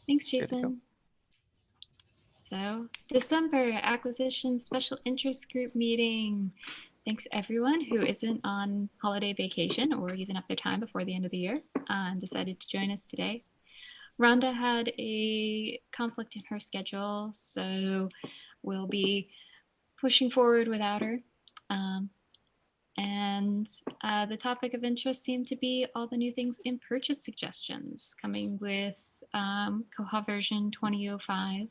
Thanks, Good to go. Jason. So, December acquisition special interest group meeting. Thanks everyone who isn't on holiday vacation or using up their time before the end of the year and decided to join us today. Rhonda had a conflict in her schedule, so we'll be pushing forward without her. And the topic of interest seemed to be all the new things in purchase suggestions, coming with Koha version 2005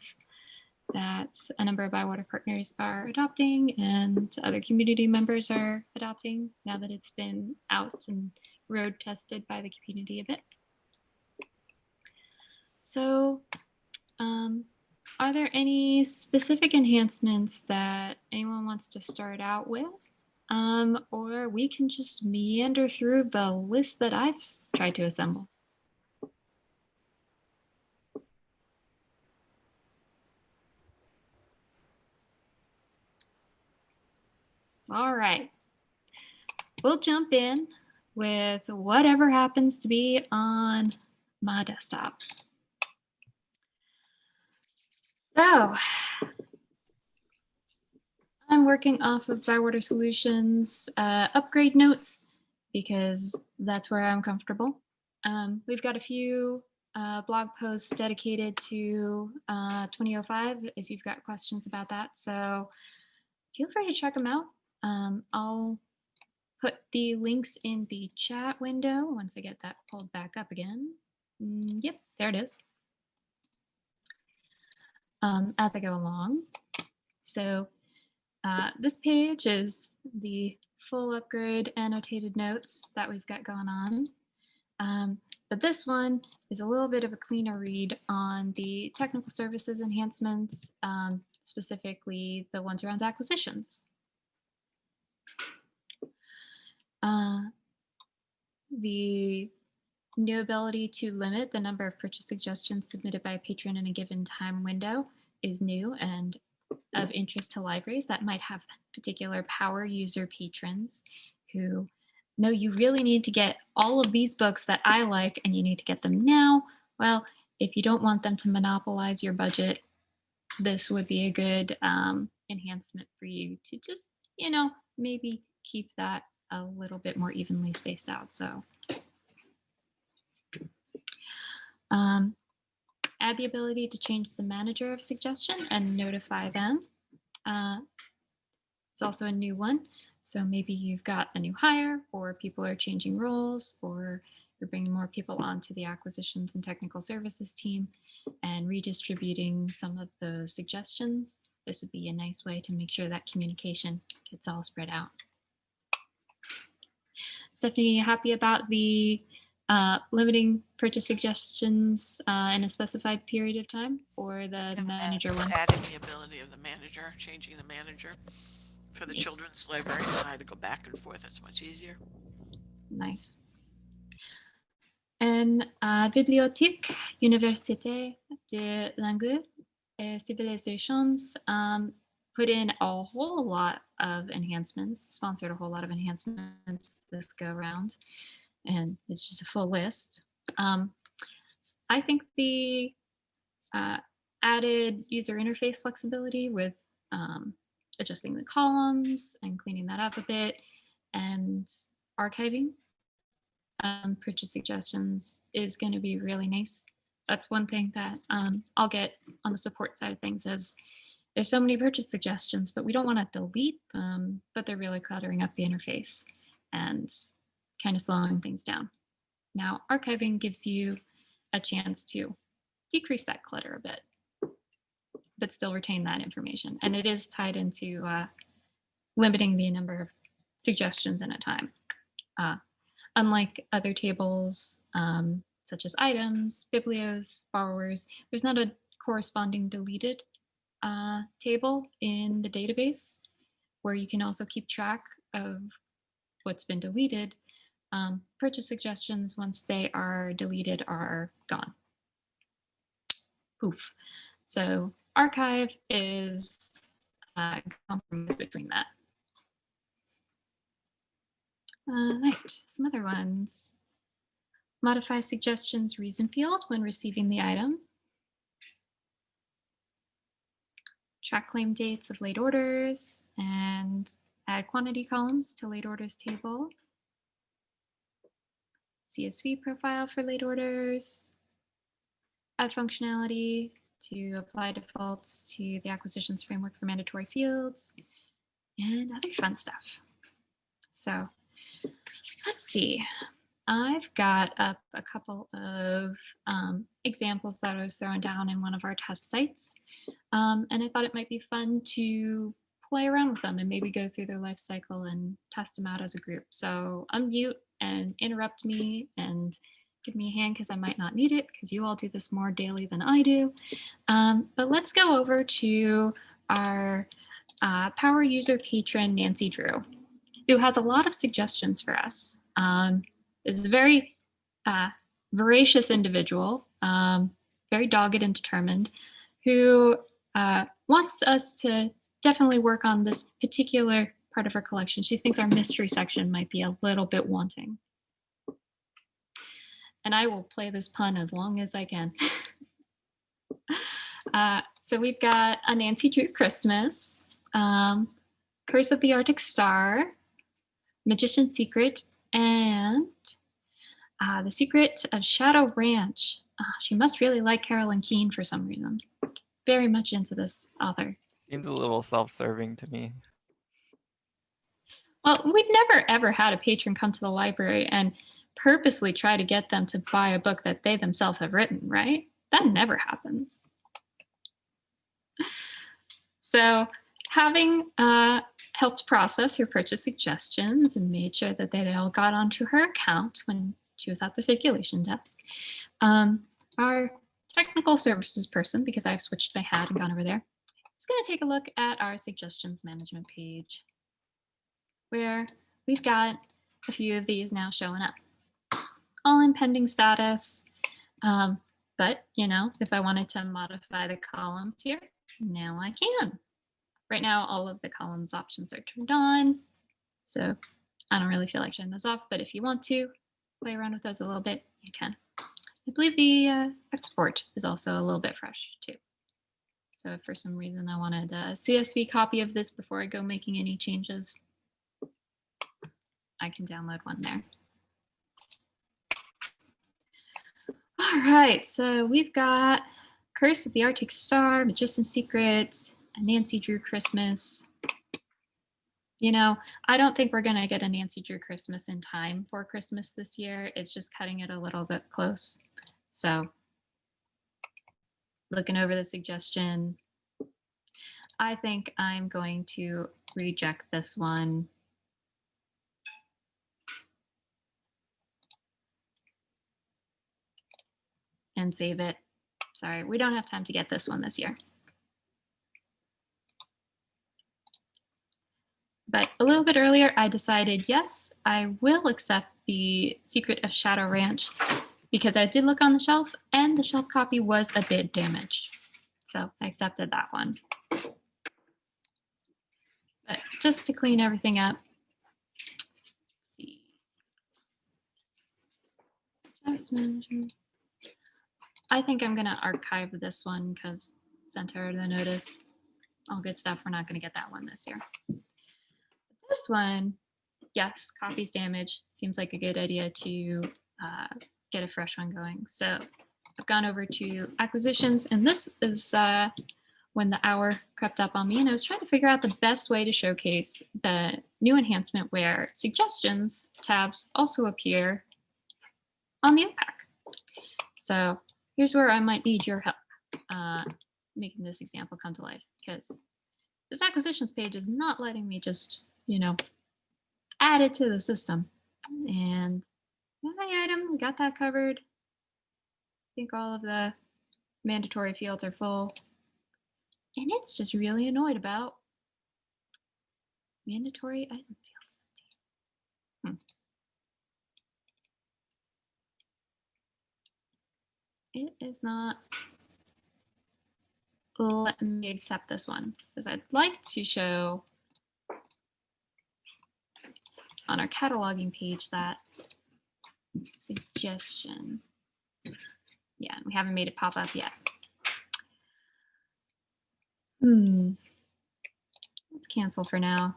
that a number of Bywater partners are adopting and other community members are adopting now that it's been out and road tested by the community a bit. So are there any specific enhancements that anyone wants to start out with? Or we can just meander through the list that I've tried to assemble. All right, we'll jump in with whatever happens to be on my desktop. So I'm working off of Bywater Solutions upgrade notes because that's where I'm comfortable. We've got a few blog posts dedicated to 2005 if you've got questions about that. So feel free to check them out. I'll put the links in the chat window once I get that pulled back up again. Yep, there it is. As I go along. So this page is the full upgrade annotated notes that we've got going on. But this one is a little bit of a cleaner read on the technical services enhancements, specifically the ones around acquisitions. The new ability to limit the number of purchase suggestions submitted by a patron in a given time window is new and of interest to libraries that might have particular power user patrons who know you really need to get all of these books that I like and you need to get them now. Well, if you don't want them to monopolize your budget, this would be a good enhancement for you to just, maybe keep that a little bit more evenly spaced out. So add the ability to change the manager of suggestion and notify them. It's also a new one. So maybe you've got a new hire or people are changing roles or you're bringing more people onto the acquisitions and technical services team and redistributing some of the suggestions. This would be a nice way to make sure that communication gets all spread out. Stephanie, happy about the limiting purchase suggestions in a specified period of time, or the manager one? Adding the ability of the manager, changing the manager for the Nice. children's library. I had to go back and forth. It's much easier. Nice. And Bibliothèque Université de Langues et Civilisations put in a whole lot of enhancements, sponsored a whole lot of enhancements this go around, and it's just a full list. I think the added user interface flexibility with adjusting the columns and cleaning that up a bit and archiving purchase suggestions is going to be really nice. That's one thing that I'll get on the support side of things is there's so many purchase suggestions, but we don't want to delete them, but they're really cluttering up the interface and kind of slowing things down. Now, archiving gives you a chance to decrease that clutter a bit, but still retain that information. And it is tied into limiting the number of suggestions in a time. Unlike other tables, such as items, biblios, borrowers, there's not a corresponding deleted table in the database where you can also keep track of what's been deleted. Purchase suggestions, once they are deleted, are gone. Poof. So archive is a compromise between that. Right, some other ones. Modify suggestions reason field when receiving the item. track claim dates of late orders, and add quantity columns to late orders table, CSV profile for late orders, add functionality to apply defaults to the acquisitions framework for mandatory fields, and other fun stuff. So let's see. I've got up a couple of examples that I was throwing down in one of our test sites. And I thought it might be fun to play around with them and maybe go through their life cycle and test them out as a group. So unmute and interrupt me and give me a hand because I might not need it because you all do this more daily than I do. But let's go over to our power user patron, Nancy Drew, who has a lot of suggestions for us. Is a very voracious individual, very dogged and determined, who wants us to definitely work on this particular part of her collection. She thinks our mystery section might be a little bit wanting. And I will play this pun as long as I can. So we've got a Nancy Drew Christmas, Curse of the Arctic Star, Magician's Secret, and The Secret of Shadow Ranch. She must really like Carolyn Keene for some reason. Very much into this author. Seems a little self-serving to me. Well, we've never ever had a patron come to the library and purposely try to get them to buy a book that they themselves have written, right? That never happens. So having helped process her purchase suggestions and made sure that they all got onto her account when she was at the circulation desk, our technical services person, because I've switched my hat and gone over there, is going to take a look at our suggestions management page, where we've got a few of these now showing up, all in pending status. But, you know, if I wanted to modify the columns here, now I can. Right now, all of the columns options are turned on, so I don't really feel like shutting those off, but if you want to play around with those a little bit, you can. I believe the export is also a little bit fresh too. So if for some reason I wanted a CSV copy of this before I go making any changes, I can download one there. All right, so we've got Curse of the Arctic Star, Magician's Secret, a Nancy Drew Christmas. You know, I don't think we're going to get a Nancy Drew Christmas in time for Christmas this year. It's just cutting it a little bit close. So looking over the suggestion, I think I'm going to reject this one. And save it. Sorry, we don't have time to get this one this year. But a little bit earlier, I decided, yes, I will accept the Secret of Shadow Ranch because I did look on the shelf and the shelf copy was a bit damaged. So I accepted that one. But just to clean everything up, let's see. Suggest manager. I think I'm going to archive this one because sent her the notice. All good stuff. We're not going to get that one this year. This one, yes, copy's damaged. Seems like a good idea to get a fresh one going. So I've gone over to acquisitions, and this is when the hour crept up on me, and I was trying to figure out the best way to showcase the new enhancement where suggestions tabs also appear on the OPAC. So here's where I might need your help making this example come to life, because this acquisitions page is not letting me just, you know, add it to the system. And my item, we got that covered. I think all of the mandatory fields are full. And it's just really annoyed about mandatory item fields. It is not letting me accept this one because I'd like to show on our cataloging page that suggestion. Yeah, we haven't made it pop up yet. Let's cancel for now.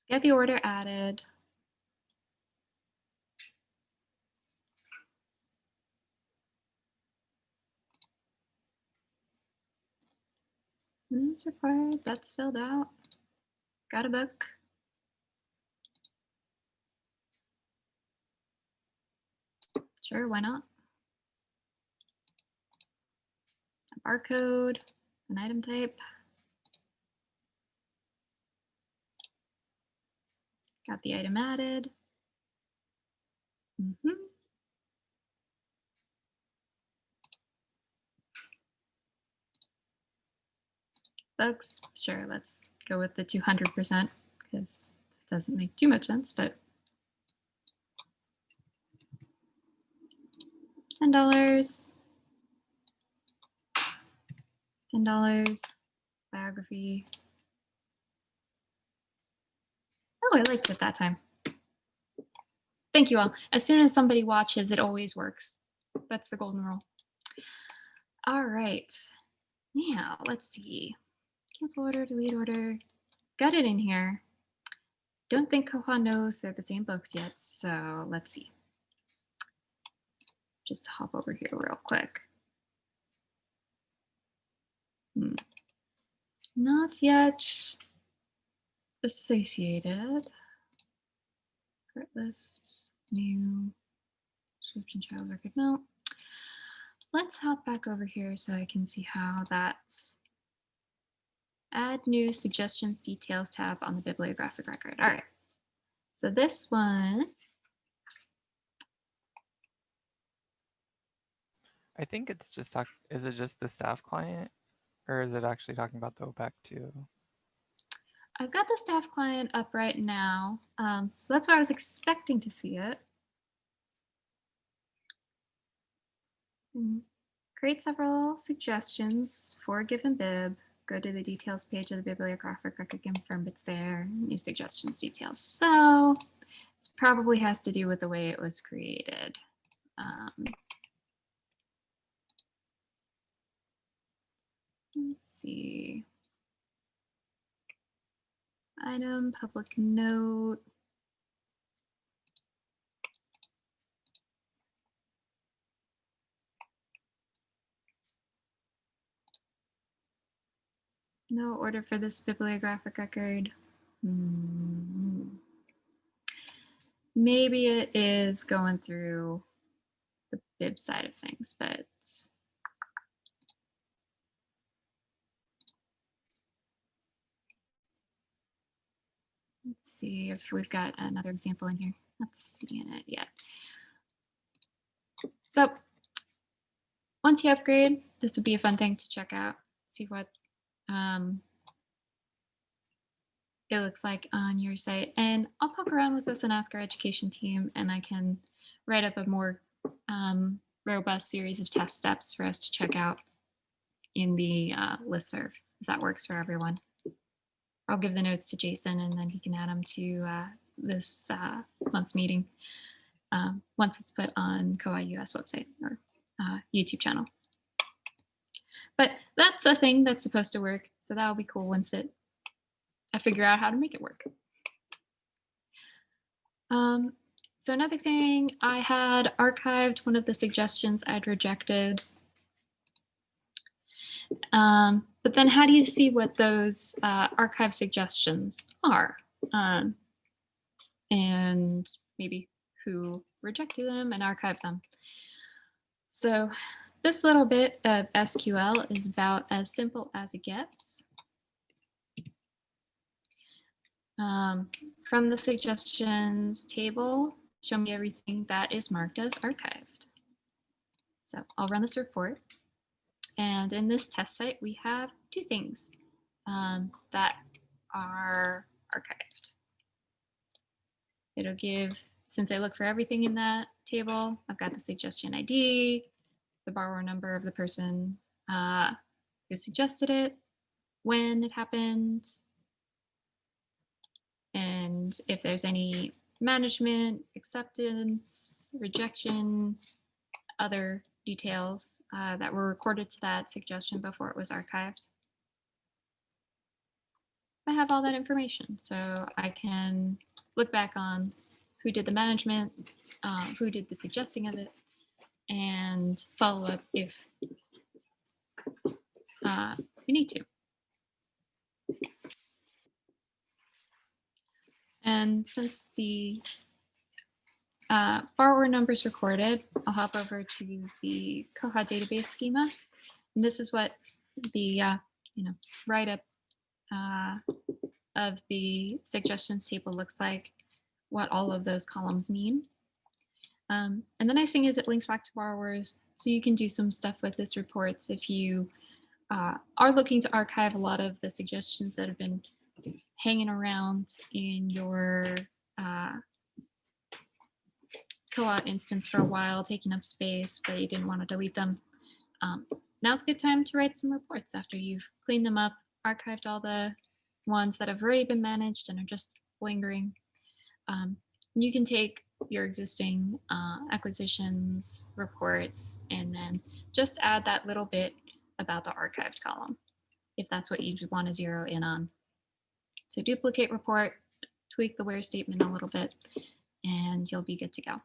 Get the order added. It's required. That's filled out. Got a book. Sure, why not? A barcode, an item type. Got the item added. Books, sure, let's go with the 200% because it doesn't make too much sense, but $10. $10. Biography. Oh, I liked it that time. Thank you all. As soon as somebody watches, it always works. That's the golden rule. All right. Now, let's see. Cancel order, delete order. Got it in here. Don't think Koha knows they're the same books yet, so let's see. Just hop over here real quick. Not yet associated. Credit list, new, description, child record. No. Let's hop back over here so I can see how that's add new suggestions details tab on the bibliographic record. All right. So this one. I think it's just is it just the staff client, or is it actually talking about the OPEC too? I've got the staff client up right now, so that's where I was expecting to see it. Create several suggestions for a given bib. Go to the details page of the bibliographic record, confirm it's there. New suggestions details. So it probably has to do with the way it was created. Let's see. Item, public note. No order for this bibliographic record. Maybe it is going through the bib side of things, but let's see if we've got another example in here. Not seeing it yet. So once you upgrade, this would be a fun thing to check out. See what it looks like on your site. And I'll poke around with this and ask our education team, and I can write up a more robust series of test steps for us to check out in the listserv, if that works for everyone. I'll give the notes to Jason, and then he can add them to this month's meeting once it's put on koha-US website or YouTube channel. But that's a thing that's supposed to work, so that'll be cool once I figure out how to make it work. So another thing, I had archived one of the suggestions I'd rejected. But then how do you see what those archive suggestions are? And maybe who rejected them and archived them. So this little bit of SQL is about as simple as it gets. From the suggestions table, show me everything that is marked as archived. So I'll run this report. And in this test site, we have two things that are archived. It'll give, since I look for everything in that table, I've got the suggestion ID, the borrower number of the person who suggested it, when it happened, and if there's any management, acceptance, rejection, other details that were recorded to that suggestion before it was archived. I have all that information, so I can look back on who did the management, who did the suggesting of it, and follow up if we need to. And since the borrower number is recorded, I'll hop over to the Koha database schema. And this is what the write-up of the suggestions table looks like, what all of those columns mean. And the nice thing is it links back to borrowers, so you can do some stuff with this reports if you are looking to archive a lot of the suggestions that have been hanging around in your koha instance for a while, taking up space, but you didn't want to delete them. Now's a good time to write some reports after you've cleaned them up, archived all the ones that have already been managed and are just lingering. You can take your existing acquisitions reports and then just add that little bit about the archived column, if that's what you want to zero in on. So duplicate report, tweak the where statement a little bit, and you'll be good to go.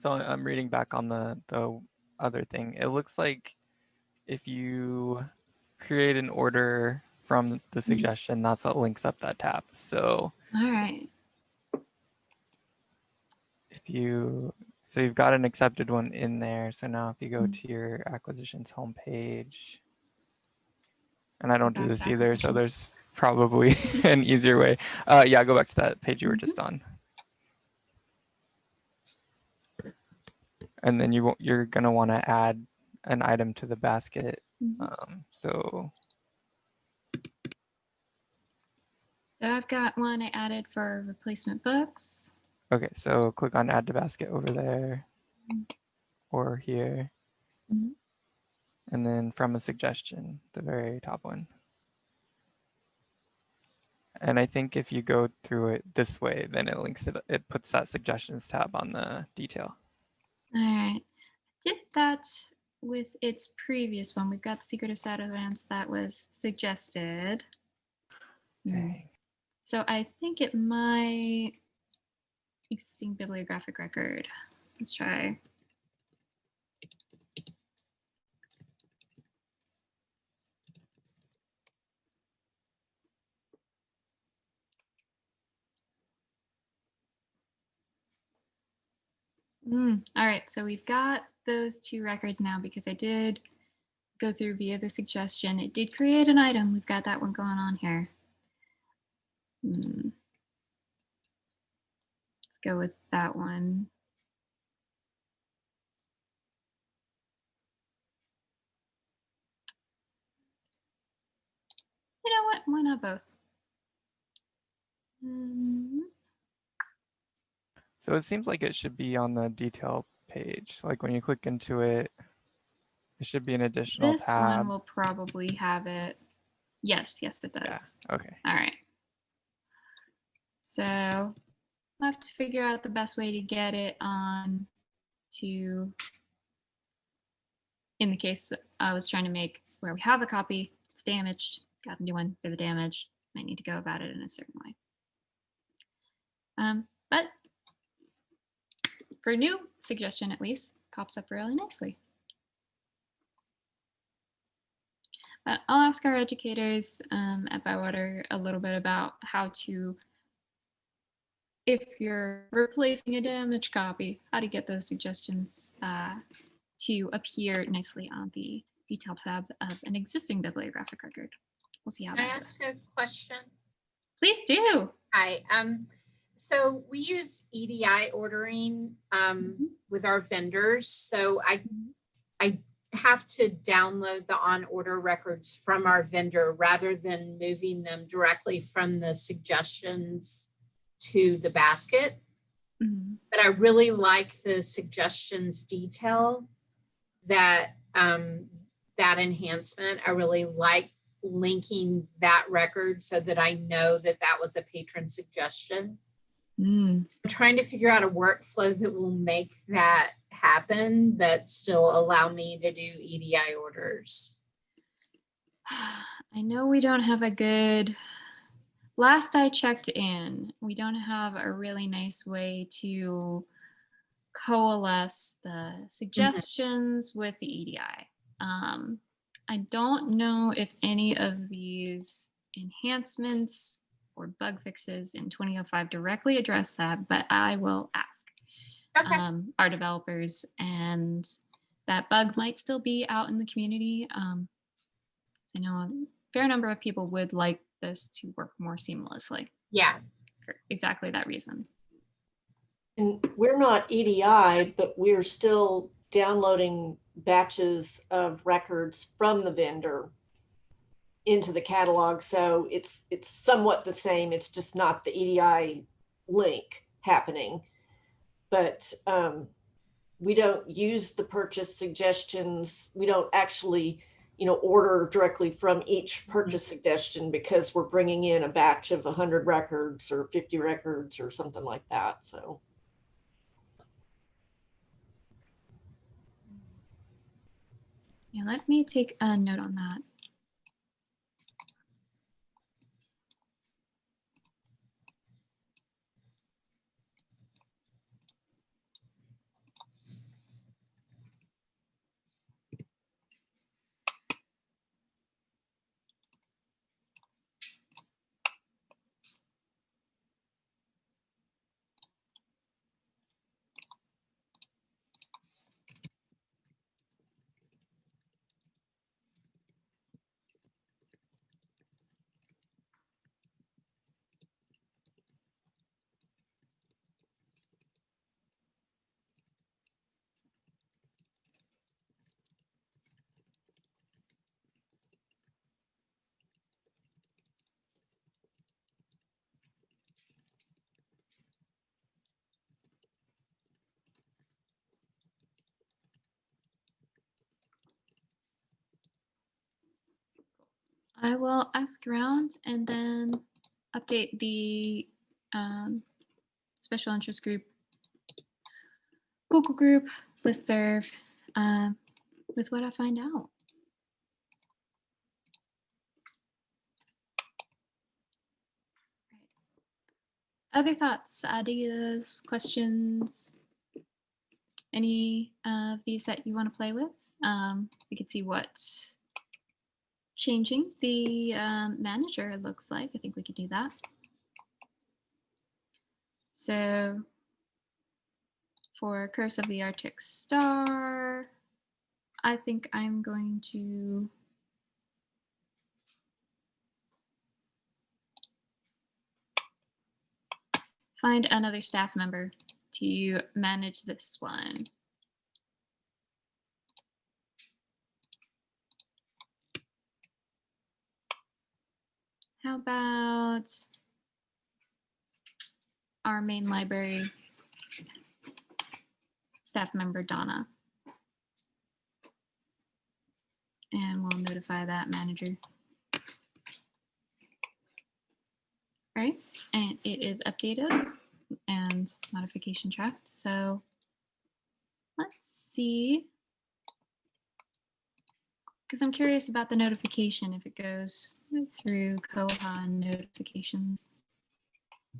So I'm reading back on the other thing. It looks like if you create an order from the suggestion, that's what links up that tab. So all right. So you've got an accepted one in there. So now if you go to your acquisitions homepage, and I don't do this either, so there's probably an easier way. Yeah, go back to that page you were just on. And then you're gonna want to add an item to the basket. So I've got one I added for replacement books. Okay, so click on add to basket over there or here. And then from a suggestion, the very top one. And I think if you go through it this way, then it links it puts that suggestions tab on the detail. All right. Did that with its previous one. We've got the Secret of Shadow Ramps that was suggested. Dang. So I think it might existing bibliographic record. Let's try. All right, so we've got those two records now because I did go through via the suggestion. It did create an item. We've got that one going on here. Let's go with that one. You know what? Why not both? So it seems like it should be on the detail page. Like when you click into it, it should be an additional this tab. This one will probably have it. Yes, it does. Yeah. Okay. All right. So I'll have to figure out the best way to get it on to, in the case I was trying to make where we have a copy, it's damaged, got a new one for the damage, might need to go about it in a certain way. But for a new suggestion, at least, pops up really nicely. I'll ask our educators at Bywater a little bit about how to, if you're replacing a damaged copy, how to get those suggestions to appear nicely on the detail tab of an existing bibliographic record. We'll see how that goes. Can I ask a question? Please do. Hi. So we use EDI ordering with our vendors. So I have to download the on order records from our vendor rather than moving them directly from the suggestions to the basket. But I really like the suggestions detail that that enhancement. I really like linking that record so that I know that that was a patron suggestion. I'm trying to figure out a workflow that will make that happen, but still allow me to do EDI orders. I know we don't have a good, last I checked in, we don't have a really nice way to coalesce the suggestions with the EDI. I don't know if any of these enhancements or bug fixes in 2005 directly address that, but I will ask our developers, and that bug might still be out in the community. I know a fair number of people would like this to work more seamlessly. Yeah. For exactly that reason. And we're not EDI, but we're still downloading batches of records from the vendor into the catalog. So it's somewhat the same. It's just not the EDI link happening. But we don't use the purchase suggestions. We don't actually, order directly from each purchase suggestion because we're bringing in a batch of 100 records or 50 records or something like that. So. Yeah, let me take a note on that. I will ask around and then update the special interest group, Google group, listserv, with what I find out. Other thoughts, ideas, questions? Any of these that you want to play with? We could see what changing the manager looks like. I think we could do that. So for Curse of the Arctic Star, I think I'm going to find another staff member to manage this one. How about our main library staff member, Donna? And we'll notify that manager. All right, and it is updated and modification tracked. So let's see, because I'm curious about the notification if it goes through Koha notifications.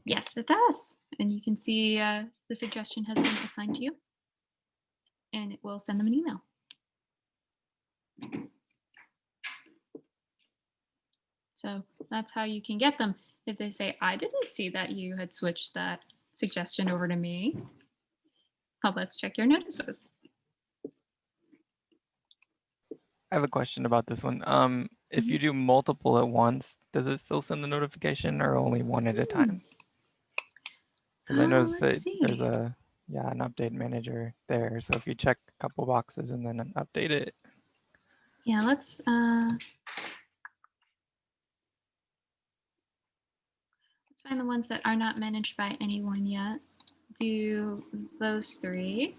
Yes, it does. And you can see the suggestion has been assigned to you, and it will send them an email. So that's how you can get them. If they say, I didn't see that you had switched that suggestion over to me, well, let's check your notices. I have a question about this one. If you do multiple at once, does it still send the notification or only one at a time? Because I noticed that there's an update manager there. So if you check a couple boxes and then update it. Yeah, let's find the ones that are not managed by anyone yet. Do those three.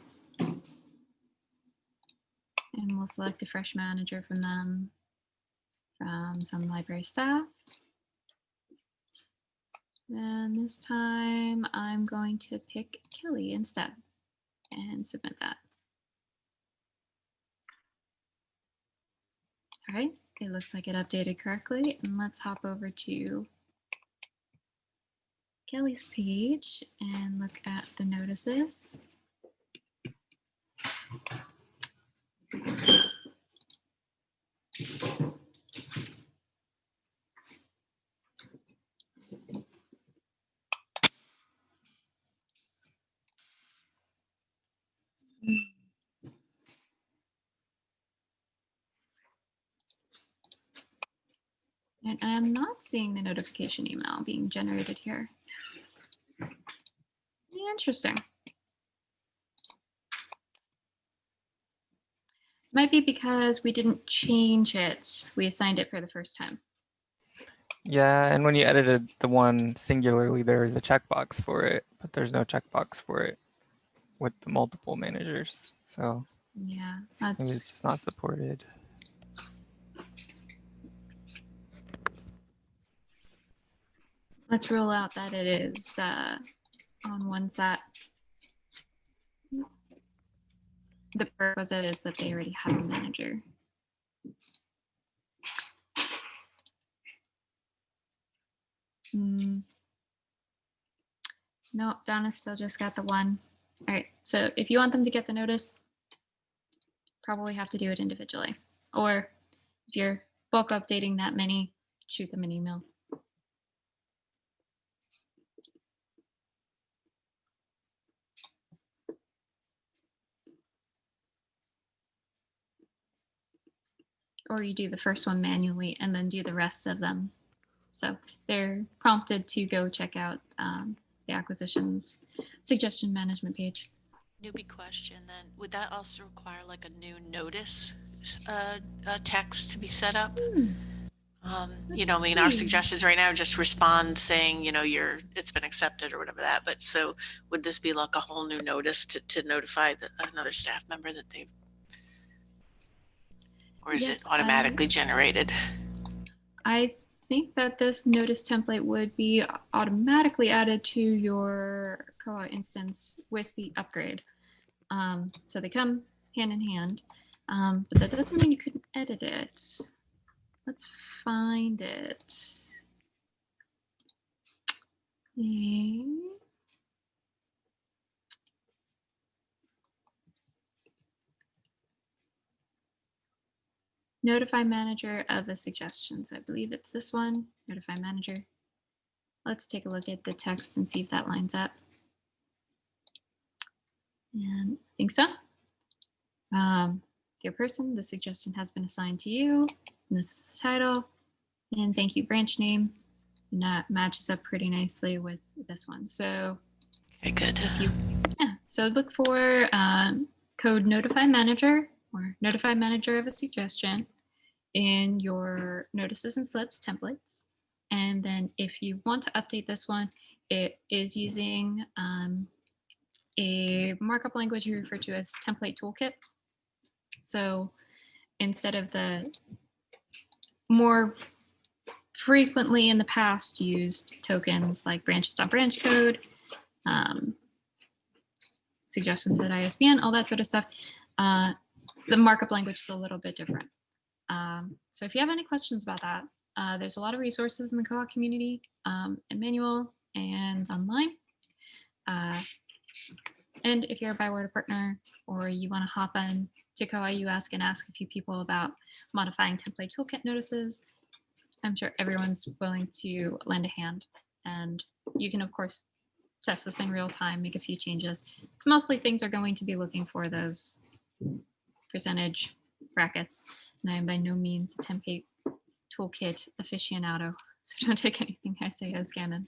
And we'll select a fresh manager from them, from some library staff. And this time I'm going to pick Kelly instead and submit that. All right, it looks like it updated correctly. And let's hop over to Kelly's page and look at the notices. And I'm not seeing the notification email being generated here. Interesting. Might be because we didn't change it. We assigned it for the first time. Yeah, and when you edited the one singularly, there was a checkbox for it, but there's no checkbox for it with the multiple managers. So Yeah, maybe it's that's just not supported. let's rule out that it is on ones that the prerequisite is that they already have a manager. No, Donna still just got the one. All right, so if you want them to get the notice, probably have to do it individually. Or if you're bulk updating that many, shoot them an email. Or you do the first one manually and then do the rest of them. So they're prompted to go check out the acquisitions suggestion management page. Newbie question then, would that also require like a new notice text to be set up? You know, I mean, our see. suggestions right now just respond saying, you know, it's been accepted or whatever that, but so would this be like a whole new notice to notify another staff member that they've, or is it Yes, automatically generated? I think that this notice template would be automatically added to your koha instance with the upgrade. So they come hand in hand, but that doesn't mean you couldn't edit it. Let's find it. Okay. Notify manager of the suggestions. I believe it's this one, notify manager. Let's take a look at the text and see if that lines up. And I think so. Dear person, the suggestion has been assigned to you. And this is the title. And thank you, branch name. And that matches up pretty nicely with this one. So Okay, good. yeah, so look for code notify manager or notify manager of a suggestion in your notices and slips templates. And then if you want to update this one, it is using a markup language we refer to as template toolkit. So instead of the more frequently in the past used tokens like branches.branch code, suggestions at ISBN, all that sort of stuff, the markup language is a little bit different. So if you have any questions about that, there's a lot of resources in the koha community, and manual and online. And if you're a Bywater partner or you want to hop on to koha-US and ask a few people about modifying template toolkit notices, I'm sure everyone's willing to lend a hand. And you can, of course, test this in real time, make a few changes. It's mostly things are going to be looking for those percentage brackets. And I am by no means a template toolkit aficionado, so don't take anything I say as canon.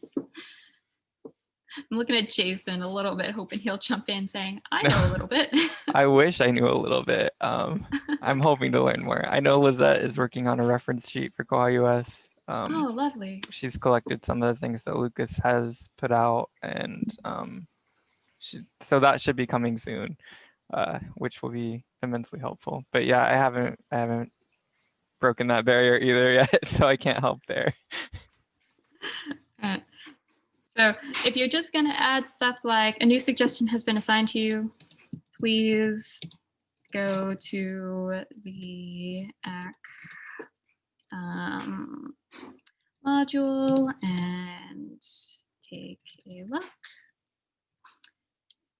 I'm looking at Jason a little bit, hoping he'll jump in saying, I know a little bit. I wish I knew a little bit. I'm hoping to learn more. I know Lizette is working on a reference sheet for koha-US. Oh, lovely. She's collected some of the things that Lucas has put out, and so that should be coming soon, which will be immensely helpful. But yeah, I haven't broken that barrier either yet, so I can't help there. So if you're just going to add stuff like a new suggestion has been assigned to you, please go to the module and take a look.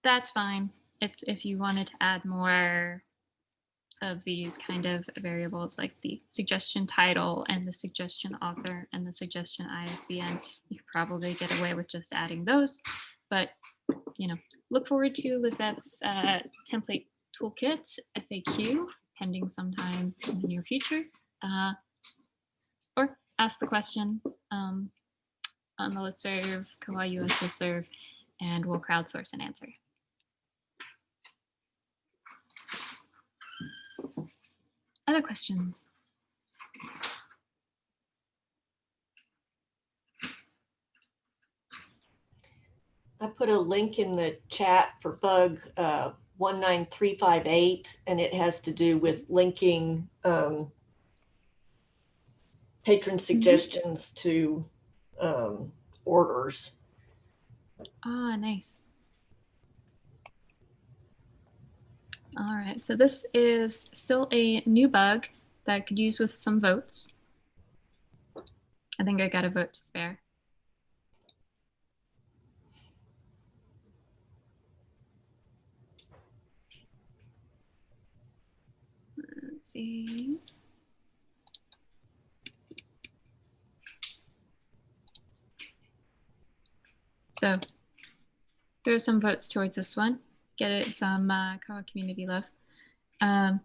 That's fine. It's if you wanted to add more of these kind of variables like the suggestion title and the suggestion author and the suggestion ISBN, you could probably get away with just adding those. But, you know, look forward to Lizette's template toolkit FAQ pending sometime in the near future. Or ask the question on the listserv, koha-US listserv, and we'll crowdsource an answer. Other questions? I put a link in the chat for bug 19358, and it has to do with linking patron suggestions to orders. Ah, nice. All right, so this is still a new bug that I could use with some votes. I think I got a vote to spare. Let's see. So throw some votes towards this one. Get it some Koha community love. And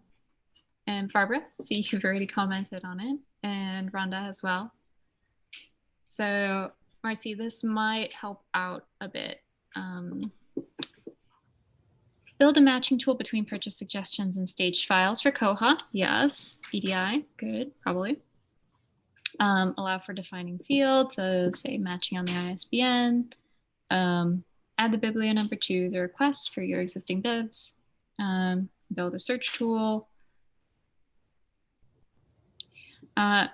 Barbara, see you've already commented on it, and Rhonda as well. So Marcy, this might help out a bit. Build a matching tool between purchase suggestions and staged files for Koha. Yes. EDI, good, probably. Allow for defining fields, so say matching on the ISBN. Add the biblio number to the request for your existing bibs. Build a search tool. Koha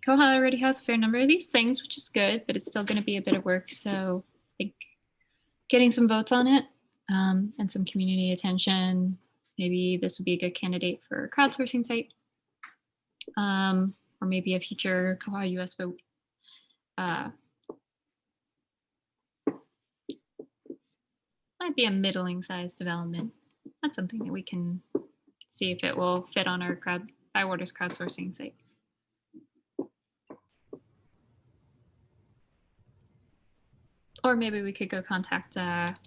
already has a fair number of these things, which is good, but it's still going to be a bit of work. So I think getting some votes on it and some community attention, maybe this would be a good candidate for a crowdsourcing site, or maybe a future koha-US vote. Might be a middling sized development. That's something that we can see if it will fit on our by orders crowdsourcing site. Or maybe we could go contact, because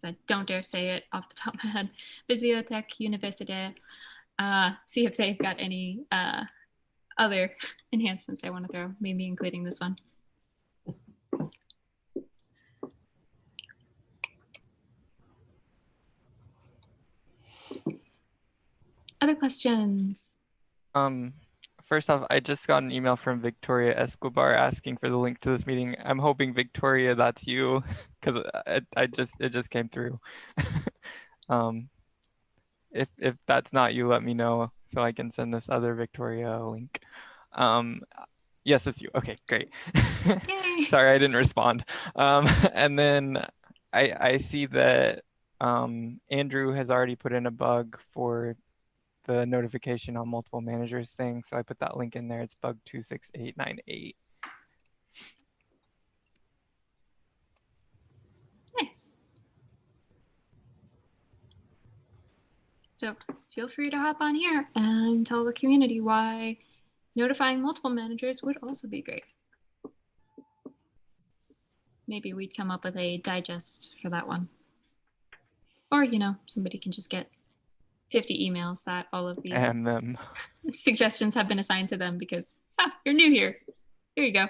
I don't dare say it off the top of my head, Bibliothèque Universitaire, see if they've got any other enhancements they want to throw, maybe including this one. Other questions? First off, I just got an email from Victoria Escobar asking for the link to this meeting. I'm hoping, Victoria, that's you, because it just came through. If that's not you, let me know so I can send this other Victoria a link. Yes, it's you. Okay, great. Sorry, I didn't respond. And then I see that Andrew has already put in a bug for the notification on multiple managers thing. So I put that link in there. It's bug 26898. Nice. So feel free to hop on here and tell the community why notifying multiple managers would also be great. Maybe we'd come up with a digest for that one. Or, you know, somebody can just get 50 emails that all of the suggestions have been assigned to them because, you're new here. Here you go.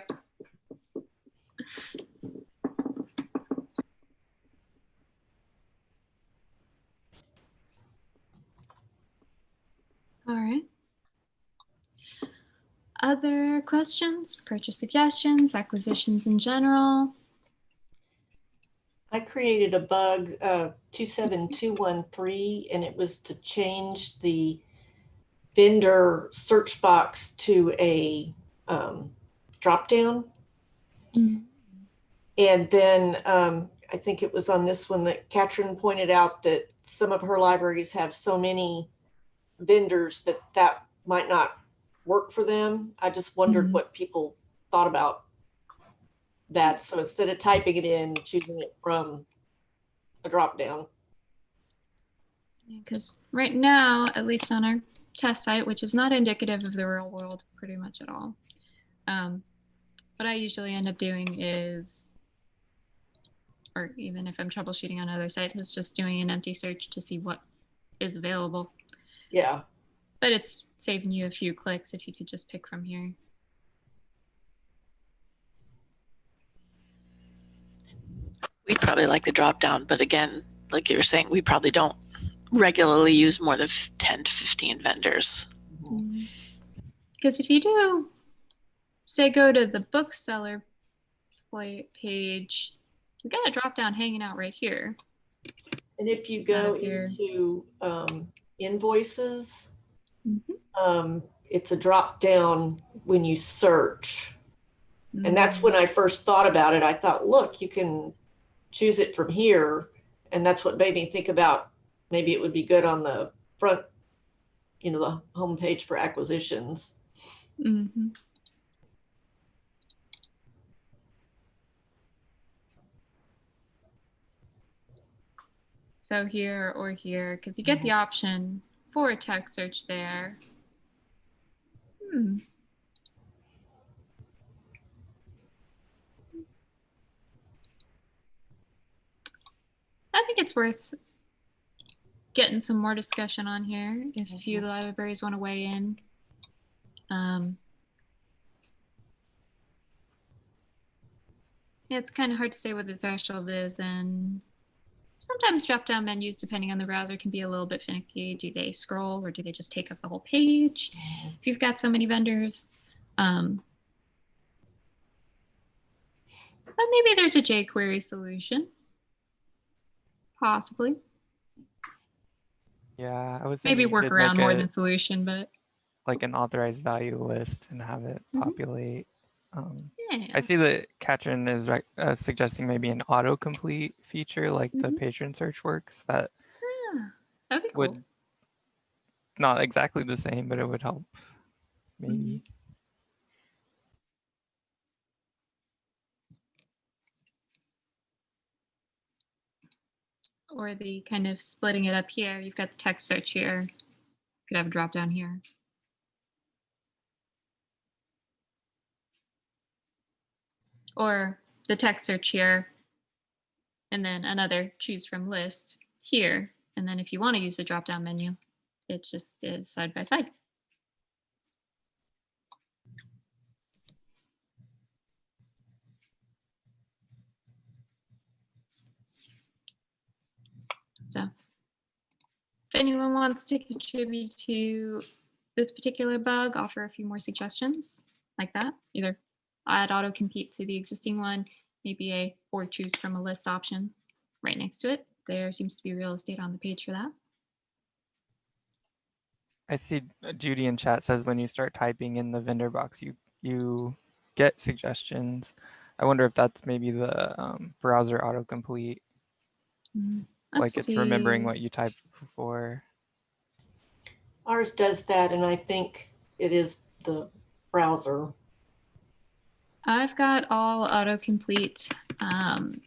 All right. Other questions, purchase suggestions, acquisitions in general? I created a bug, 27213, and it was to change the vendor search box to a drop down. And then I think it was on this one that Katrin pointed out that some of her libraries have so many vendors that might not work for them. I just wondered what people thought about that. So instead of typing it in, choosing it from a drop down. Because right now, at least on our test site, which is not indicative of the real world pretty much at all, what I usually end up doing is, or even if I'm troubleshooting on other sites, is just doing an empty search to see what is available. Yeah. But it's saving you a few clicks if you could just pick from here. We'd probably like the drop down, but again, like you were saying, we probably don't regularly use more than 10 to 15 vendors. Because if you do, say, go to the bookseller page, you got a drop down hanging out right here. And if you go into invoices, it's a drop down when you search. And that's when I first thought about it. I thought, look, you can choose it from here. And that's what made me think about maybe it would be good on the front, the homepage for acquisitions. So here or here, because you get the option for a text search there. I think it's worth getting some more discussion on here if a few of the libraries want to weigh in. Yeah, it's kind of hard to say what the threshold is, and sometimes drop-down menus, depending on the browser, can be a little bit finicky. Do they scroll or do they just take up the whole page if you've got so many vendors? But maybe there's a jQuery solution. Possibly. Yeah, I was maybe thinking work you could around make more than solution, but like an authorized value list and have it populate. yeah. I see that Katrin is suggesting maybe an autocomplete feature like the patron search works. That That'd be cool. would not exactly the same, but it would help maybe. Or the kind of splitting it up here. You've got the text search here. You could have a drop down here. Or the text search here, and then another choose from list here. And then if you want to use the drop down menu, it just is side by side. So if anyone wants to contribute to this particular bug, offer a few more suggestions like that. Either add autocomplete to the existing one, maybe or choose from a list option right next to it. There seems to be real estate on the page for that. I see Judy in chat says when you start typing in the vendor box, you get suggestions. I wonder if that's maybe the browser autocomplete. Like it's remembering what you typed before. Ours does that, and I think it is the browser. I've got all autocomplete and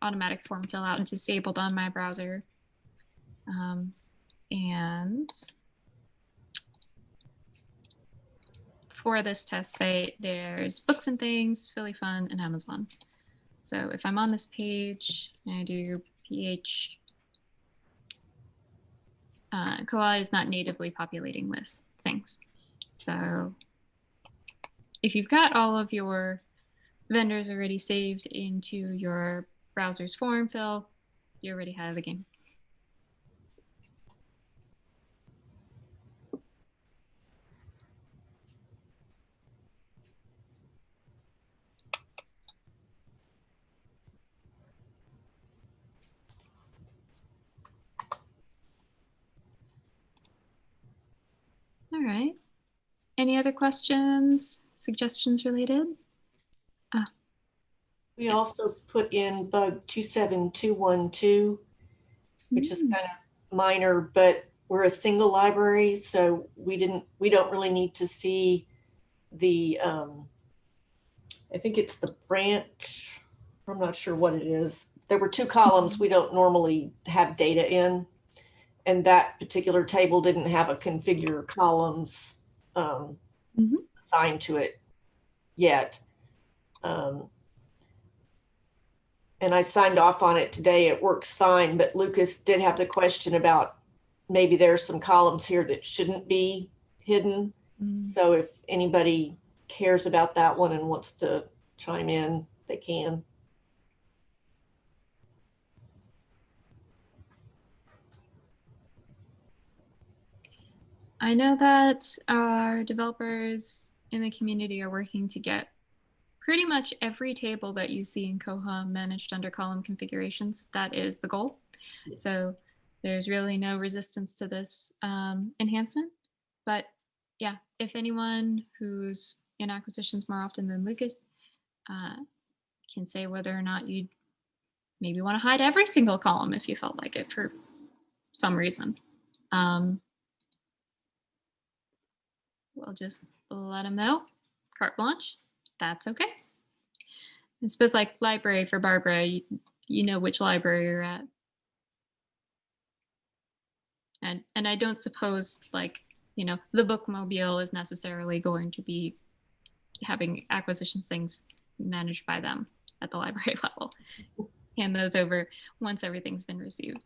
automatic form fill out disabled on my browser. And for this test site, there's Books and Things, Philly Fun, and Amazon. So if I'm on this page and I do PH, koha is not natively populating with things. So if you've got all of your vendors already saved into your browser's form fill, you're already out of the game. Any other questions, suggestions related? We Yes. also put in bug 27212, which is kind of minor, but we're a single library, so we don't really need to see the, I think it's the branch. I'm not sure what it is. There were two columns we don't normally have data in, and that particular table didn't have a configure columns assigned to it yet. And I signed off on it today. It works fine, but Lucas did have the question about maybe there's some columns here that shouldn't be hidden. So if anybody cares about that one and wants to chime in, they can. I know that our developers in the community are working to get pretty much every table that you see in Koha managed under column configurations. That is the goal. So there's really no resistance to this enhancement. But yeah, if anyone who's in acquisitions more often than Lucas can say whether or not you'd maybe want to hide every single column if you felt like it for some reason. We'll just let them know, carte blanche, that's okay. I suppose like library for Barbara, you know which library you're at. And I don't suppose like, you know, the bookmobile is necessarily going to be having acquisitions things managed by them at the library level. Hand those over once everything's been received.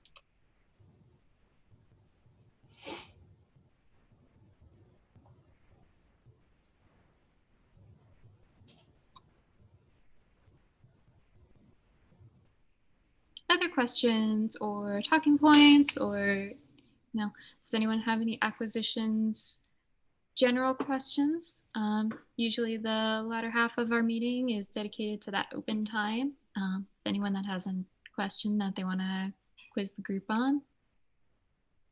Other questions or talking points, or no? Does anyone have any acquisitions general questions? Usually the latter half of our meeting is dedicated to that open time. Anyone that has a question that they want to quiz the group on,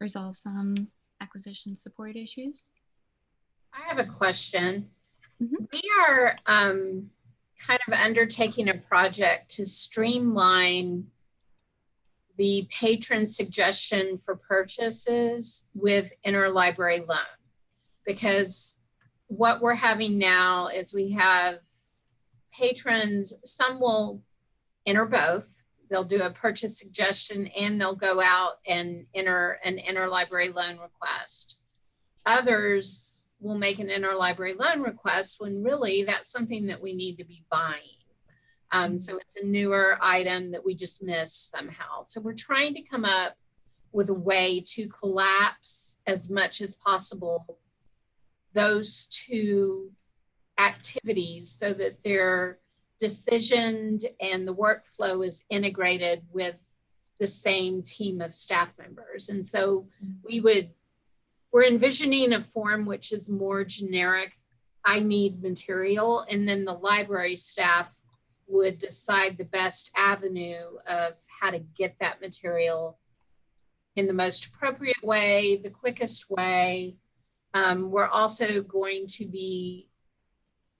resolve some acquisition support issues. I have a question. We are kind of undertaking a project to streamline the patron suggestion for purchases with interlibrary loan, because what we're having now is we have patrons, some will enter both. They'll do a purchase suggestion and they'll go out and enter an interlibrary loan request. Others will make an interlibrary loan request when really that's something that we need to be buying. So it's a newer item that we just missed somehow. So we're trying to come up with a way to collapse as much as possible those two activities so that they're decisioned and the workflow is integrated with the same team of staff members. And so we're envisioning a form which is more generic. I need material, and then the library staff would decide the best avenue of how to get that material in the most appropriate way, the quickest way. We're also going to be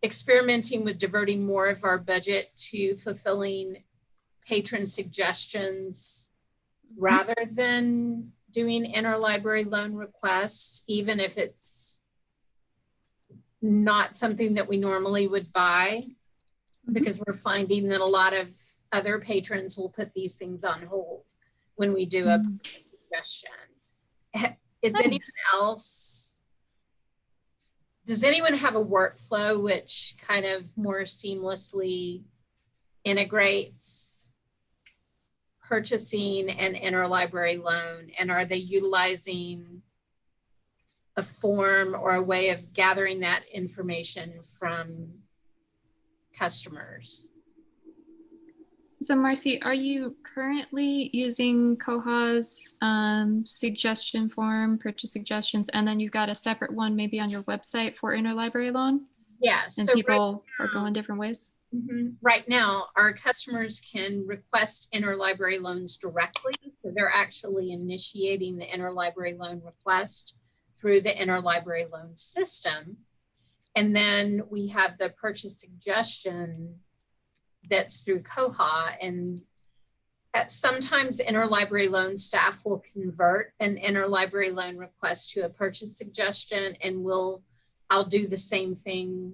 experimenting with diverting more of our budget to fulfilling patron suggestions rather than doing interlibrary loan requests, even if it's not something that we normally would buy, because we're finding that a lot of other patrons will put these things on hold when we do a suggestion. Is anyone else, does anyone have a workflow which kind of more seamlessly integrates purchasing and interlibrary loan? And are they utilizing a form or a way of gathering that information from customers? So Marcy, are you currently using Koha's suggestion form, purchase suggestions, and then you've got a separate one maybe on your website for interlibrary loan? Yes. And so people are going different ways? Right now, our customers can request interlibrary loans directly. So they're actually initiating the interlibrary loan request through the interlibrary loan system. And then we have the purchase suggestion that's through Koha, and sometimes interlibrary loan staff will convert an interlibrary loan request to a purchase suggestion, and I'll do the same thing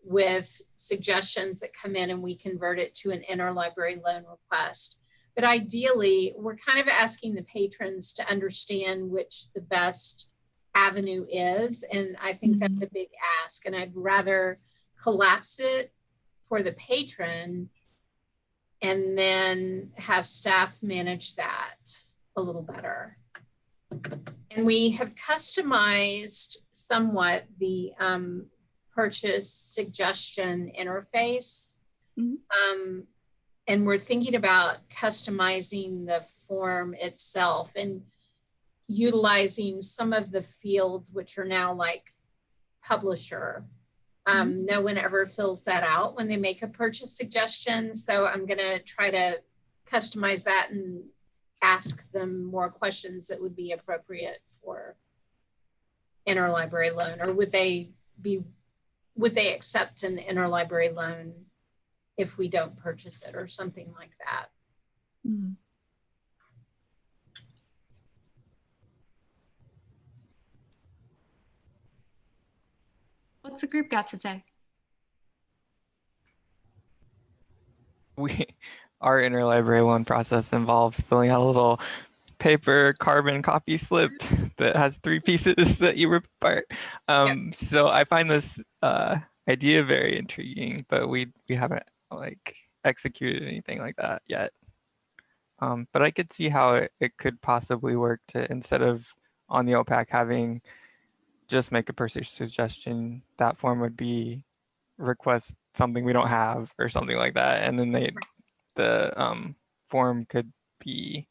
with suggestions that come in and we convert it to an interlibrary loan request. But ideally, we're kind of asking the patrons to understand which the best avenue is. And I think that's a big ask. And I'd rather collapse it for the patron and then have staff manage that a little better. And we have customized somewhat the purchase suggestion interface. And we're thinking about customizing the form itself and utilizing some of the fields, which are now like publisher. No one ever fills that out when they make a purchase suggestion. So I'm gonna try to customize that and ask them more questions that would be appropriate for interlibrary loan, or would they accept an interlibrary loan if we don't purchase it, or something like that. What's the group got to say? Our interlibrary loan process involves filling out a little paper carbon copy slip that has 3 pieces that you rip apart. So I find this idea very intriguing, but we haven't like executed anything like that yet. But I could see how it could possibly work to, instead of on the OPAC having just make a purchase suggestion, that form would be request something we don't have or something like that, and then the form could be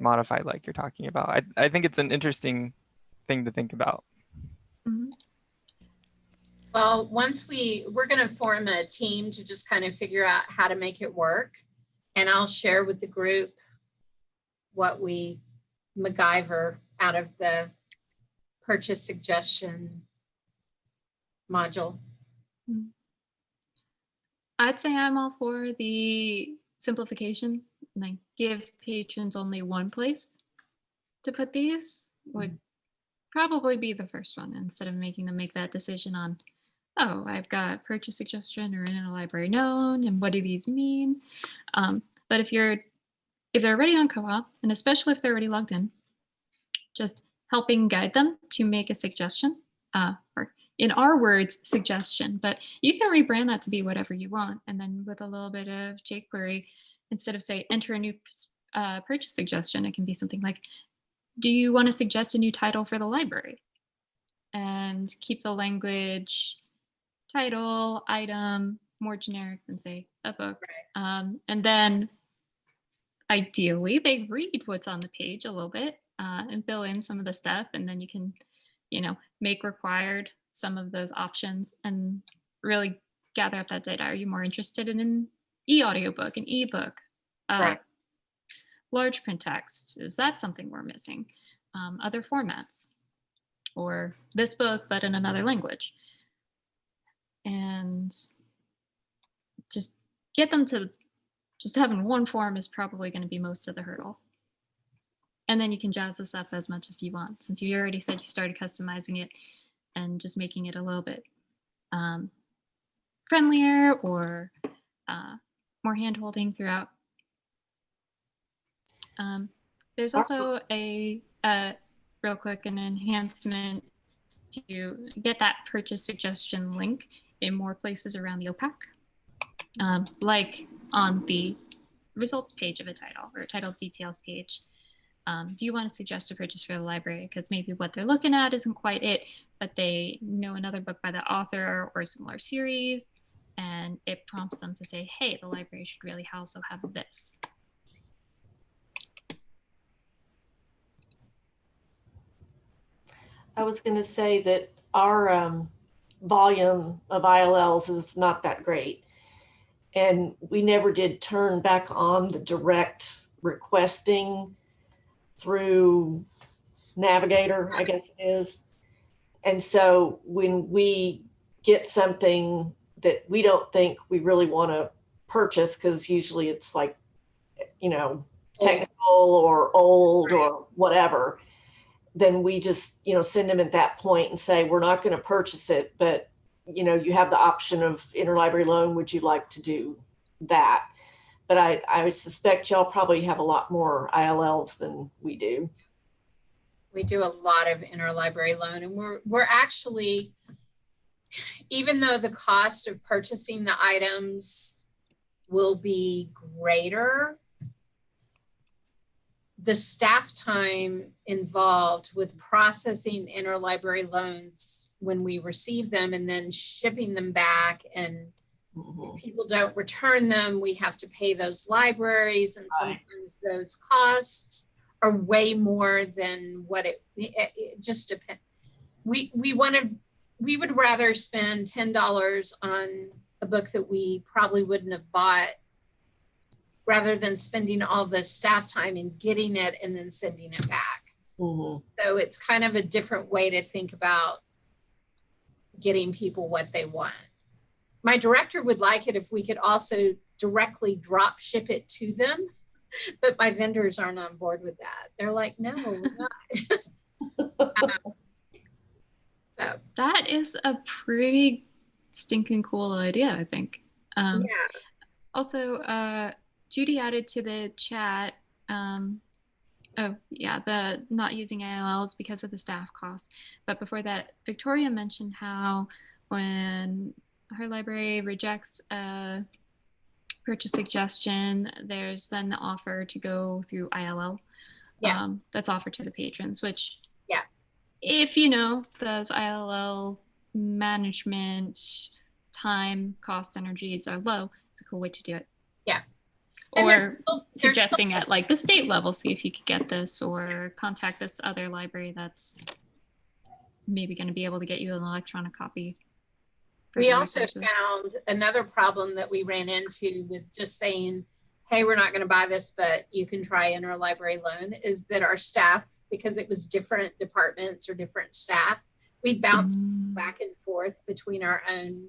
modified like you're talking about. I think it's an interesting thing to think about. Well, once we're going to form a team to just kind of figure out how to make it work, and I'll share with the group what we MacGyver out of the purchase suggestion module. I'd say I'm all for the simplification. Like, give patrons only one place to put these would probably be the first one, instead of making them make that decision on, oh, I've got purchase suggestion or interlibrary loan, and what do these mean? But if they're already on Koha, and especially if they're already logged in, just helping guide them to make a suggestion, or in our words, suggestion, but you can rebrand that to be whatever you want. And then with a little bit of jQuery, instead of say, enter a new purchase suggestion, it can be something like, do you want to suggest a new title for the library? And keep the language, title, item, more generic than say a book. And then ideally they read what's on the page a little bit and fill in some of the stuff. And then you can, make required some of those options and really gather up that data. Are you more interested in an e-audiobook, an ebook, large print text? Is that something we're missing? Other formats, or this book, but in another language. And just get them to, just having one form is probably going to be most of the hurdle. And then you can jazz this up as much as you want, since you already said you started customizing it and just making it a little bit friendlier or more hand-holding throughout. There's also a real quick an enhancement to get that purchase suggestion link in more places around the OPAC, like on the results page of a title or a title details page. Do you want to suggest a purchase for the library? Because maybe what they're looking at isn't quite it, but they know another book by the author or a similar series, and it prompts them to say, hey, the library should really also have this. I was going to say that our volume of ILLs is not that great. And we never did turn back on the direct requesting through Navigator, I guess it is. And so when we get something that we don't think we really want to purchase, because usually it's like, technical or old or whatever, then we just, send them at that point and say, we're not going to purchase it, but, you have the option of interlibrary loan. Would you like to do that? But I suspect y'all probably have a lot more ILLs than we do. We do a lot of interlibrary loan, and we're actually, even though the cost of purchasing the items will be greater, the staff time involved with processing interlibrary loans when we receive them and then shipping them back, and if people don't return them, we have to pay those libraries, and sometimes those costs are way more than what it just depends. We would rather spend $10 on a book that we probably wouldn't have bought, rather than spending all the staff time in getting it and then sending it back. So it's kind of a different way to think about getting people what they want. My director would like it if we could also directly drop ship it to them, but my vendors aren't on board with that. They're like, no, we're not. So. That is a pretty stinking cool idea, I think. Yeah. Also, Judy added to the chat, the not using ILLs because of the staff cost. But before that, Victoria mentioned how when her library rejects a purchase suggestion, there's then the offer to go through ILL. Yeah. That's offered to the patrons, which, yeah, if those ILL management time, cost, energies are low, it's a cool way to do it. Yeah. Or suggesting at like the state level, see if you could get this, or contact this other library that's maybe going to be able to get you an electronic copy. We also found another problem that we ran into with just saying, hey, we're not going to buy this, but you can try interlibrary loan, is that our staff, because it was different departments or different staff, we bounced back and forth between our own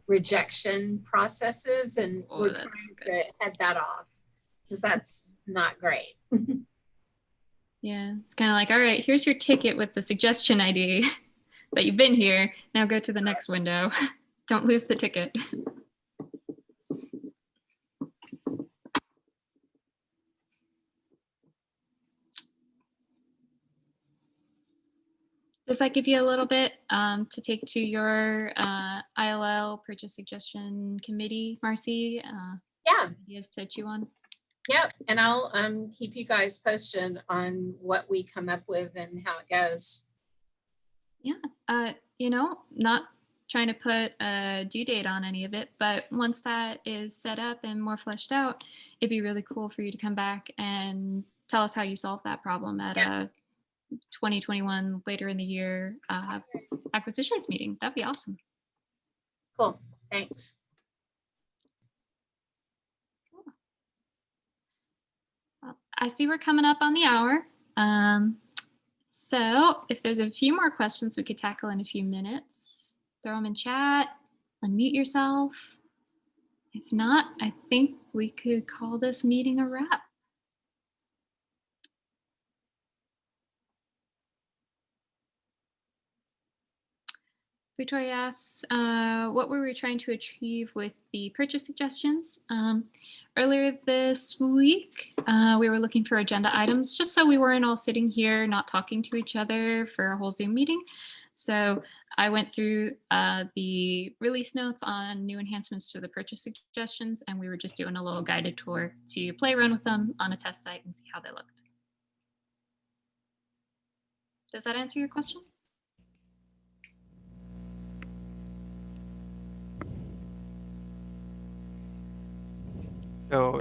rejection processes, and we're trying to head that off, because that's not great. Yeah, it's kind of like, all right, here's your ticket with the suggestion ID that you've been here. Now go to the next window. Don't lose the ticket. Does that give you a little bit to take to your ILL purchase suggestion committee, Marcy? Yeah. Ideas to chew on? Yep. And I'll keep you guys posted on what we come up with and how it goes. Yeah. Not trying to put a due date on any of it, but once that is set up and more fleshed out, it'd be really cool for you to come back and tell us how you solve that problem at a 2021 later in the year acquisitions meeting. That'd be awesome. Cool. Thanks. Well, I see we're coming up on the hour. So if there's a few more questions we could tackle in a few minutes, throw them in chat, unmute yourself. If not, I think we could call this meeting a wrap. Victoria asks, what were we trying to achieve with the purchase suggestions? Earlier this week, we were looking for agenda items just so we weren't all sitting here not talking to each other for a whole Zoom meeting. So I went through the release notes on new enhancements to the purchase suggestions, and we were just doing a little guided tour to play around with them on a test site and see how they looked. Does that answer your question? So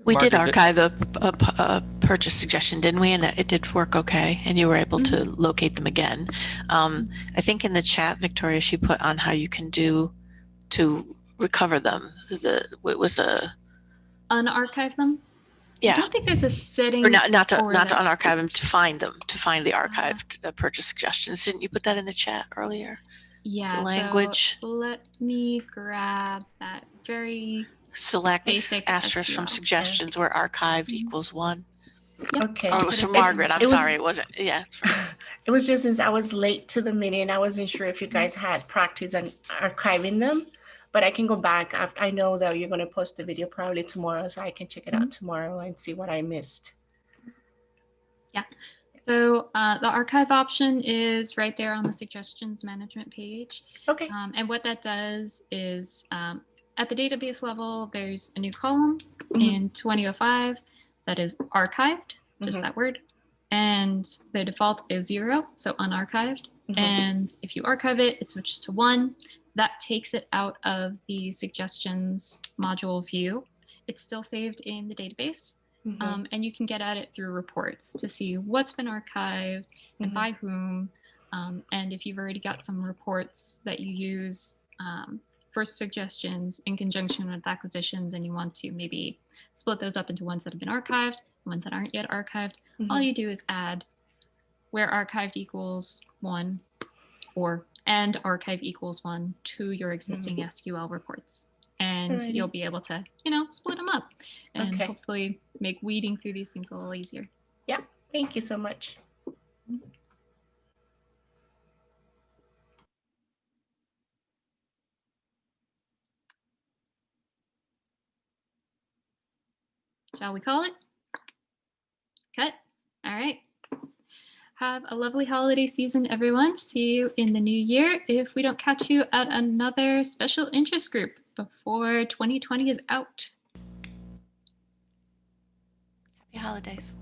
we did Margaret, archive a purchase suggestion, didn't we? And it did work okay, and you were able to locate them again. I think in the chat, Victoria, she put on how you can do to recover them. It was a unarchive them. Yeah. don't think there's a setting Or not to for not to that. unarchive them, to find them, to find the archived purchase suggestions. Didn't you put that in the chat earlier? Yeah, The language. so let me grab that very Select basic asterisk from SQL. suggestions where archived equals 1. Yep. Okay. Oh, it I'll was put from there in Margaret. the I'm It was- sorry. It wasn't. Yeah, it's from. It was just since I was late to the meeting, I wasn't sure if you guys had practice on archiving them, but I can go back. I know that you're going to post the video probably tomorrow, so I can check it out tomorrow and see what I missed. So the archive option is right there on the suggestions management page. Okay. And what that does is at the database level, there's a new column Mhm. in 2005 that is archived, just Mhm. that word. And the default is 0, so unarchived. Mhm. And if you archive it, it switches to 1. That takes it out of the suggestions module view. It's still saved in the database. Mhm. And you can get at it through reports to see what's been archived and Mhm. by whom. And if you've already got some reports that you use for suggestions in conjunction with acquisitions, and you want to maybe split those up into ones that have been archived, ones that aren't yet archived, all Mhm. you do is add where archived equals 1 or and archive equals 1 to your existing SQL reports. And Alrighty. you'll be able to, split them up and Okay. hopefully make weeding through these things a little easier. Yeah. Thank you so much. Shall we call it? Cut. All right. Have a lovely holiday season, everyone. See you in the new year if we don't catch you at another special interest group before 2020 is out. Happy holidays.